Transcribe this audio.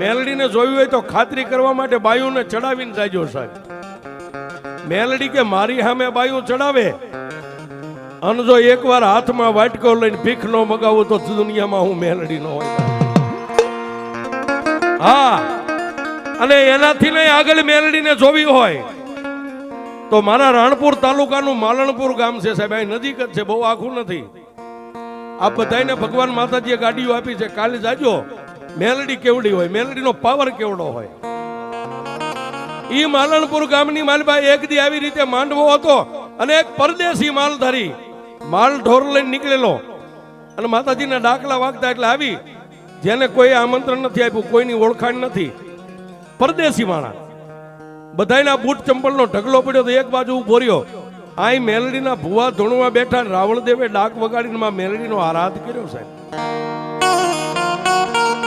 મેલડીને જોયું હોય તો ખાતરી કરવા માટે બાયુને ચડાવીને જાજો સાહેબ. મેલડી કે મારી સામે બાયું ચડાવે અને જો એકવાર હાથમાં વાટકો લઈને ભીખ નો મગાવું તો દુનિયામાં હું મેલડી નો હોય. હા, અને એનાથી નહીં આગળ મેલડીને જોવી હોય તો મારા રાણપુર તાલુકાનું માલણપુર ગામ છે સાહેબ. અહીં નજીક જ છે, બહુ આખું નથી. આ બધાને ભગવાન માતાજીએ ગાડીઓ આપી છે. કાલે જાજો, મેલડી કેવડી હોય, મેલડીનો પાવર કેવડો હોય. ઈ માલણપુર ગામની માલબાઈ એક દી આવી રીતે માંડવો હતો અને એક પરદેશી માલધારી માલ ઢોર લઈને નીકળેલો અને માતાજીના ડાકલા વાગતા એટલે આવી. જેને કોઈ આમંત્રણ નથી આપ્યું, કોઈની ઓળખાણ નથી, પરદેશી માણસ. બધાના બૂટ ચંપલનો ઢગલો પડ્યો તો એક બાજુ ઉભો રહ્યો. આ મેલડીના ભુવા ધૂણવા બેઠા. રાવણદેવે ડાક વગાડીને માં મેલડીનો આરાધ કર્યો સાહેબ.